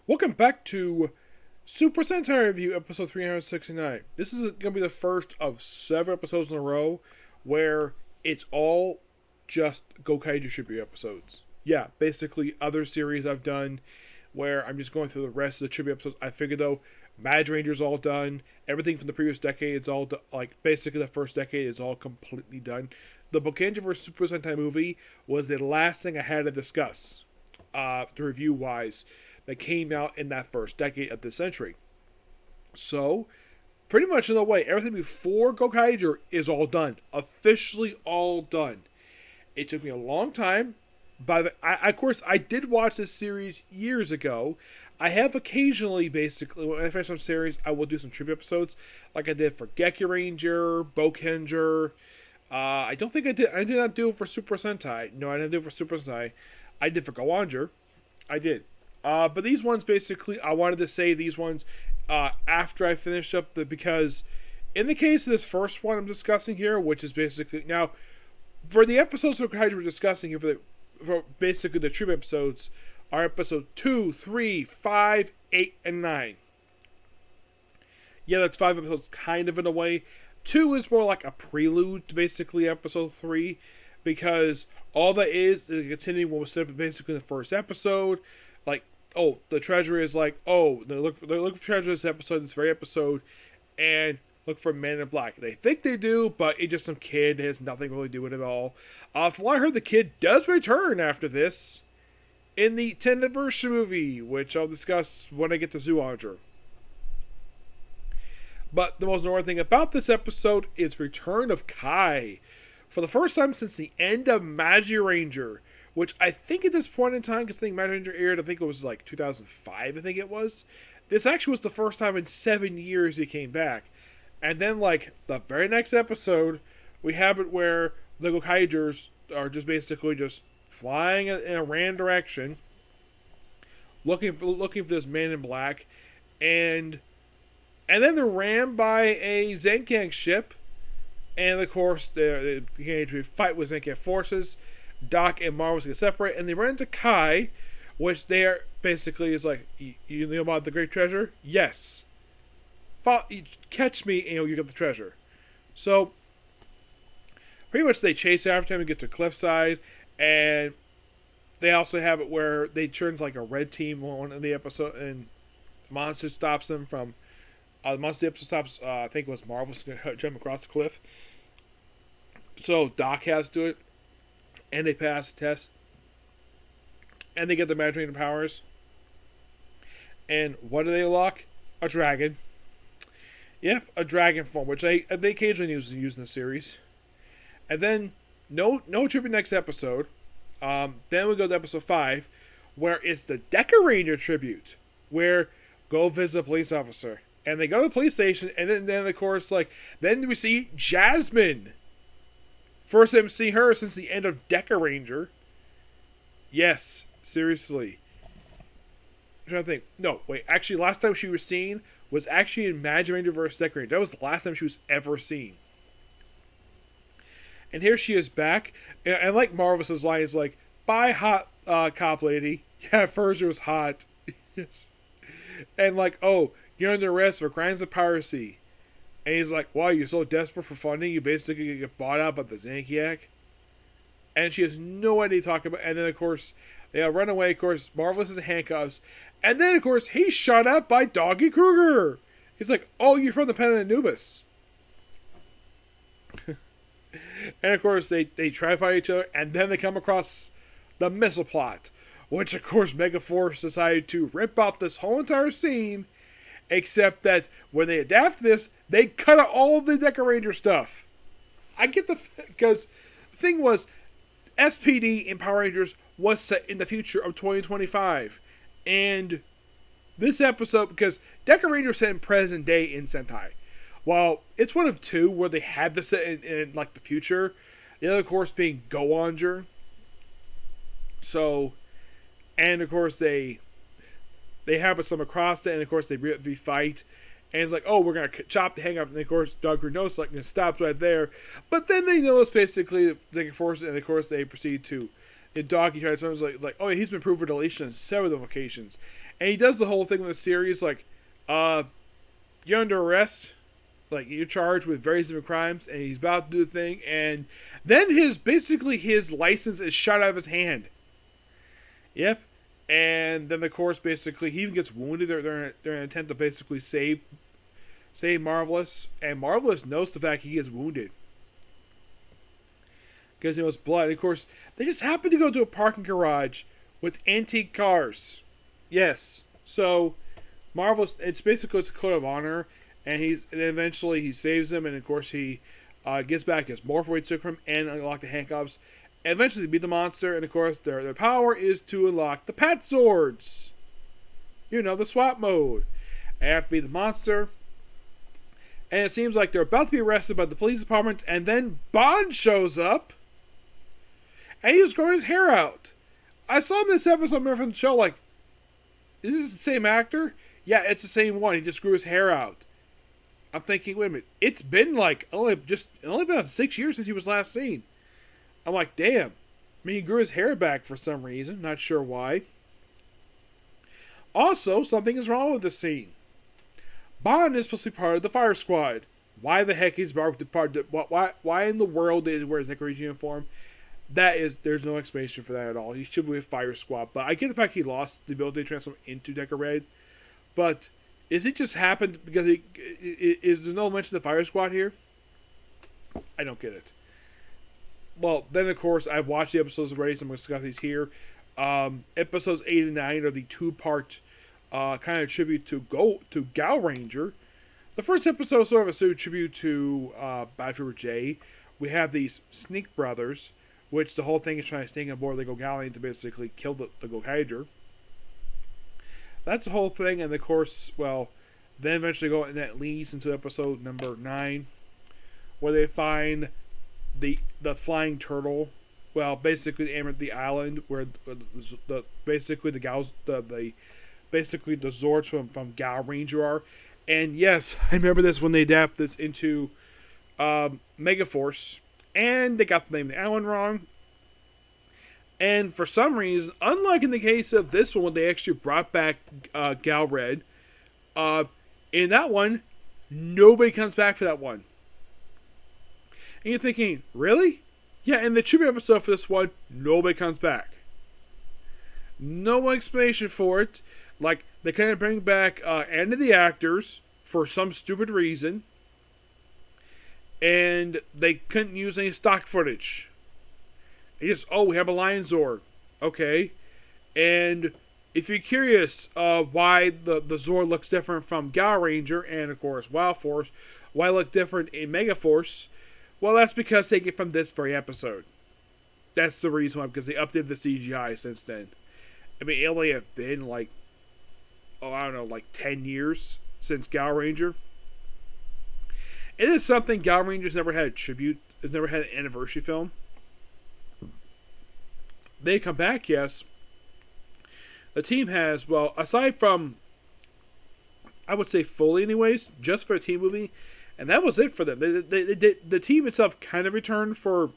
Welcome back to Super Sentai Review, episode 369. This is going to be the first of 7 episodes in a row where it's all just Gokaiger tribute episodes. Yeah, basically other series I've done where I'm just going through the rest of the tribute episodes. I figured though, Magiranger's all done. Everything from the previous decade is all done. Like, basically the first decade is all completely done. The Gokaiger vs. Super Sentai movie was the last thing I had to discuss, to review-wise, that came out in that first decade of this century. So, pretty much in a way, everything before Gokaiger is all done. Officially all done. It took me a long time, but of course, I did watch this series years ago. I have occasionally, basically, when I finish some series, I will do some tribute episodes, like I did for Dekaranger, Gokaiger. I don't think I did. I did not do it for Super Sentai. No, I didn't do it for Super Sentai. I did for Gaoranger. I did. But these ones, basically, I wanted to say these ones after I finished up because in the case of this first one I'm discussing here, which is basically, now, for the episodes of Gokaiger we're discussing here, for basically the tribute episodes, are episode 2, 3, 5, 8, and 9. Yeah, that's 5 episodes, kind of in a way. 2 is more like a prelude to basically episode 3, because all that is continuing what was said basically in the first episode. Like, oh, the treasure is like, oh, they look for treasure this episode, this very episode, and look for Man in Black. They think they do, but it's just some kid that has nothing really to do with it at all. From what I heard, the kid does return after this in the 10th anniversary movie, which I'll discuss when I get to Zooanger. But the most noteworthy thing about this episode is return of Kai. For the first time since the end of Magiranger, which I think at this point in time, because I think Magiranger aired, I think it was like 2005, I think it was. This actually was the first time in 7 years he came back. And then, like, the very next episode, we have it where the Gokaigers are just basically just flying in a random direction, looking for this Man in Black, and then they're rammed by a Zenkang ship, and of course they get to fight with Zenkang forces. Doc and Marvel's get separate, and they run into Kai, which they are basically is like, you know about the great treasure? Yes. Catch me and you get the treasure. So, pretty much they chase after him and get to cliffside, and they also have it where they turn to like a red team on one of the episode, and Monster stops them from, the Monster episode stops, I think it was Marvel's going to jump across the cliff. So, Doc has to do it. And they pass the test. And they get the Magiranger powers. And what do they unlock? A dragon. Yep, a dragon form, which they occasionally use in the series. And then, no tribute next episode. Then we go to episode 5, where it's the Dekaranger tribute, where go visit a police officer. And they go to the police station, and then of course, like, then we see Jasmine. First time see her since the end of Dekaranger. Yes, seriously. I'm trying to think. No, wait. Actually, last time she was seen was actually in Magiranger vs. Dekaranger. That was the last time she was ever seen. And here she is back. And like Marvel's line is like, bye, hot cop lady. Yeah, at first it was hot. Yes. And like, oh, you're under arrest for crimes of piracy. And he's like, wow, you're so desperate for funding, you basically get bought out by the Zankiac? And she has no idea to talk about. And then, of course, they run away. Of course, Marvelous is in handcuffs. And then, of course, he's shot at by Doggy Kruger. He's like, oh, you're from the planet Anubis. And, of course, they try to fight each other. And then they come across the missile plot, which, of course, Megaforce decided to rip out this whole entire scene. Except that when they adapt this, they cut out all the Dekaranger stuff. I get because the thing was, SPD in Power Rangers was set in the future of 2025. And this episode, because Dekaranger set in present day in Sentai. While it's one of 2 where they had this set in like the future. The other, of course, being Gaoranger. So, and of course they have some across it, and of course they fight, and it's like, oh, we're gonna chop the hang up, and of course Doug knows like stops right there, but then they notice basically the force, and of course they proceed to The dog he tries to like, oh yeah, he's been approved for deletion on several occasions. And he does the whole thing with the series, like, you're under arrest. Like, you're charged with various different crimes, and he's about to do the thing, and then his license is shot out of his hand. Yep. And then, of course, basically, he even gets wounded. They're in an attempt to basically save Marvelous. And Marvelous knows the fact he gets wounded. Because he knows blood. And, of course, they just happen to go to a parking garage with antique cars. Yes. So, Marvelous, it's a code of honor. And eventually he saves him. And, of course, he gets back his morph he took from him and unlock the handcuffs. And eventually beat the monster, and of course their power is to unlock the Pat Swords. You know, the swap mode. After beat the monster. And it seems like they're about to be arrested by the police department, and then Bond shows up. And he's growing his hair out. I saw him in this episode from the show, like, is this the same actor? Yeah, it's the same one. He just grew his hair out. I'm thinking, wait a minute, it's been like only been 6 years since he was last seen. I'm like, damn. I mean, he grew his hair back for some reason. Not sure why. Also, something is wrong with the scene. Bond is supposed to be part of the fire squad. Why the heck is Bond part of why in the world is he wearing a Dekaranger uniform? There's no explanation for that at all. He should be a fire squad. But I get the fact he lost the ability to transform into Deca Red. But is it just happened because is there no mention of the fire squad here? I don't get it. Well, then, of course, I've watched the episodes already, so I'm going to discuss these here. Episodes 8 and 9 are the two-part kind of tribute to Gaoranger. The first episode is sort of a tribute to Battlefield J. We have these Sneak Brothers, which the whole thing is trying to sneak on board the Gokaiger to basically kill the Gokaiger. That's the whole thing, and of course, well, then eventually and that leads into episode number 9, where they find the flying turtle. Well, basically the island where the Zords from Gaoranger are. And yes, I remember this when they adapt this into Megaforce, and they got the name of the island wrong. And for some reason, unlike in the case of this one, when they actually brought back Gal Red, in that one, nobody comes back for that one. And you're thinking, really? Yeah, in the tribute episode for this one, nobody comes back. No explanation for it. Like, they couldn't bring back any of the actors for some stupid reason. And they couldn't use any stock footage. They just, we have a Lion Zord. Okay. And if you're curious why the Zord looks different from Gaoranger and, of course, Wild Force, why it look different in Megaforce, well, that's because they get from this very episode. That's the reason why, because they updated the CGI since then. I mean, it only have been like 10 years since Gaoranger. It is something Gaoranger's never had a tribute, has never had an anniversary film. They come back, yes. The team has, well, aside from, I would say fully anyways, just for a team movie, and that was it for them. The team itself kind of returned for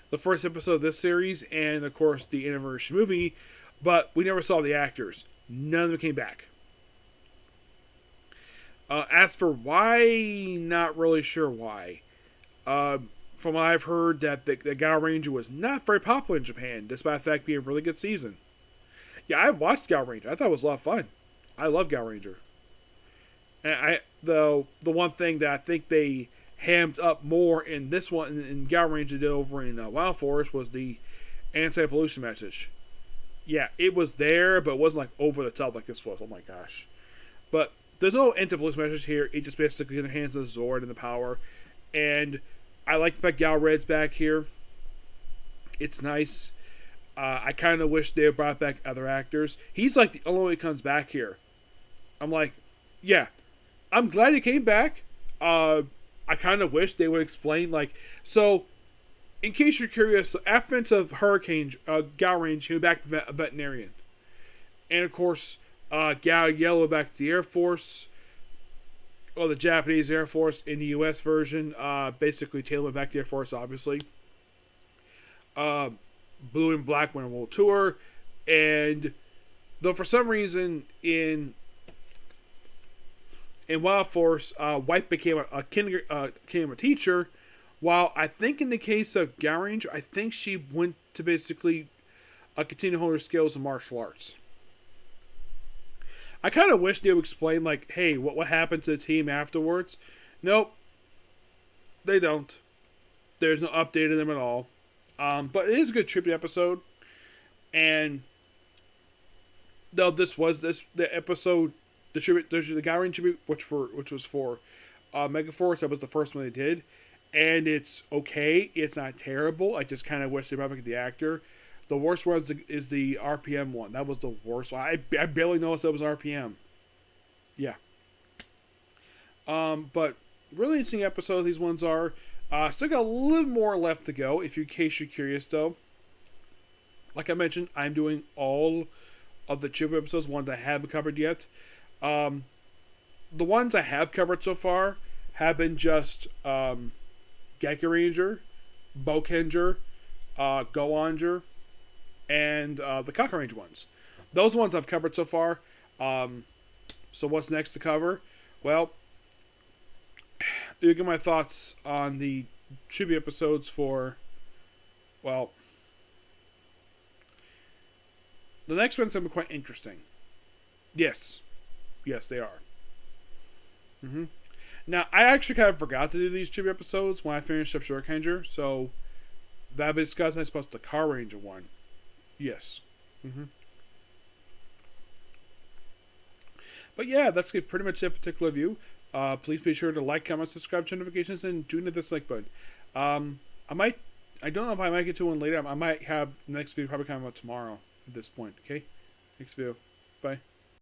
the first episode of this series and, of course, the anniversary movie, but we never saw the actors. None of them came back. As for why, not really sure why. From what I've heard, that the Gaoranger was not very popular in Japan, despite the fact being a really good season. Yeah, I watched Gaoranger. I thought it was a lot of fun. I love Gaoranger. And the one thing that I think they hammed up more in this one, in Gaoranger did over in Wild Forest, was the anti-pollution message. Yeah, it was there, but it wasn't like over the top like this was. Oh my gosh. But there's no anti-pollution message here. It just basically enhances the Zord and the power. And I like the fact Gal Red's back here. It's nice. I kind of wish they brought back other actors. He's like the only one who comes back here. I'm like, yeah. I'm glad he came back. I kind of wish they would explain, like, so, in case you're curious, so after of Hurricane, Gaoranger came back to a veterinarian. And of course, Gao Yellow back to the Air Force. Well, the Japanese Air Force in the US version. Basically, Taylor back to the Air Force, obviously. Blue and Black went on World Tour, and though for some reason in Wild Force, White became became a teacher, while I think in the case of Gaoranger, I think she went to basically continue to hone her skills in martial arts. I kind of wish they would explain, like, hey, what happened to the team afterwards? Nope, they don't. There's no update of them at all. But it is a good tribute episode. And though the episode, the Gaoranger tribute, which was for Megaforce, that was the first one they did. And it's okay. It's not terrible. I just kind of wish they brought back the actor. The worst one is the RPM one. That was the worst one. I barely noticed that was RPM. Yeah. But really interesting episode these ones are. Still got a little more left to go, in case you're curious, though. Like I mentioned, I'm doing all of the tribute episodes, ones I haven't covered yet. The ones I have covered so far have been just Dekaranger, Gokaiger, Gaoranger, and the Dekaranger ones. Those ones I've covered so far. So what's next to cover? Well, you get my thoughts on the tribute episodes for, well, the next one's going to be quite interesting. Yes, they are. Now, I actually kind of forgot to do these tribute episodes when I finished up Gokaiger, so that'll be discussed, I suppose, the Gaoranger one. Yes. But yeah, that's pretty much a particular view. Please be sure to like, comment, subscribe, turn notifications, and tune to this like button. I don't know if I might get to one later. I might have the next video probably coming out tomorrow at this point. Okay? Next video. Bye.